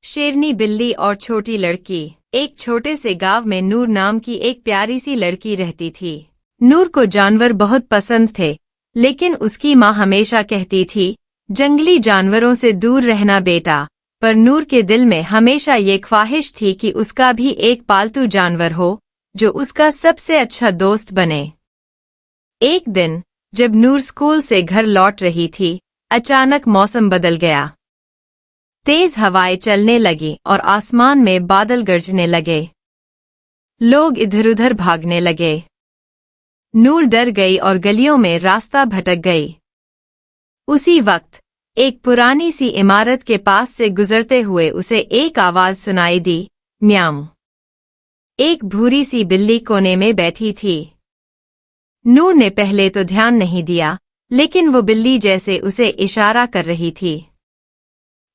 शेरनी बिल्ली और छोटी लड़की। एक छोटे से गांव में नूर नाम की एक प्यारी सी लड़की रहती थी। नूर को जानवर बहुत पसंद थे, लेकिन उसकी माँ हमेशा कहती थी, जंगली जानवरों से दूर रहना बेटा। पर नूर के दिल में हमेशा ये ख्वाहिश थी कि उसका भी एक पालतू जानवर हो, जो उसका सबसे अच्छा दोस्त बने। एक दिन जब नूर स्कूल से घर लौट रही थी, अचानक मौसम बदल गया। तेज हवाएं चलने लगी और आसमान में बादल गरजने लगे। लोग इधर-उधर भागने लगे। नूर डर गई और गलियों में रास्ता भटक गई। उसी वक्त एक पुरानी सी इमारत के पास से गुजरते हुए उसे एक आवाज सुनाई दी, म्याऊं। एक भूरी सी बिल्ली कोने में बैठी थी। नूर ने पहले तो ध्यान नहीं दिया, लेकिन वो बिल्ली जैसे उसे इशारा कर रही थी।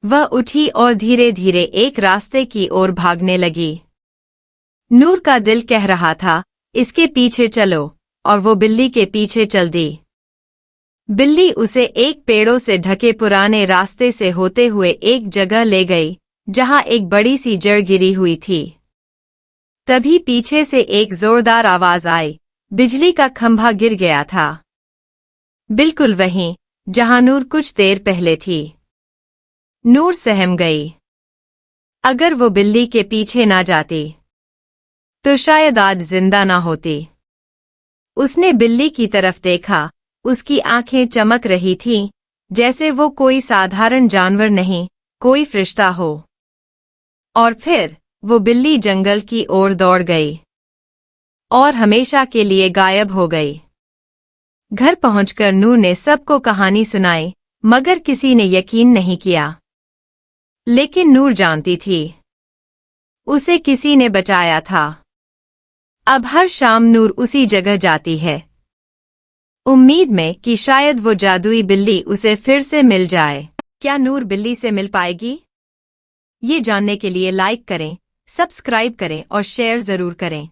वह उठी और धीरे धीरे एक रास्ते की ओर भागने लगी। नूर का दिल कह रहा था, इसके पीछे चलो, और वो बिल्ली के पीछे चल दी। बिल्ली उसे एक पेड़ों से ढके पुराने रास्ते से होते हुए एक जगह ले गई, जहां एक बड़ी सी जड़ गिरी हुई थी। तभी पीछे से एक जोरदार आवाज आई, बिजली का खंभा गिर गया था। बिल्कुल वहीं, जहां नूर कुछ देर पहले थी। नूर सहम गई। अगर वो बिल्ली के पीछे ना जाती, तो शायद आज जिंदा ना होती। उसने बिल्ली की तरफ देखा, उसकी आंखें चमक रही थीं, जैसे वो कोई साधारण जानवर नहीं, कोई फरिश्ता हो। और फिर वो बिल्ली जंगल की ओर दौड़ गई और हमेशा के लिए गायब हो गई। घर पहुंचकर नूर ने सबको कहानी सुनाई, मगर किसी ने यकीन नहीं किया। लेकिन नूर जानती थी, उसे किसी ने बचाया था। अब हर शाम नूर उसी जगह जाती है, उम्मीद में कि शायद वो जादुई बिल्ली उसे फिर से मिल जाए। क्या नूर बिल्ली से मिल पाएगी? ये जानने के लिए लाइक करें, सब्सक्राइब करें और शेयर जरूर करें।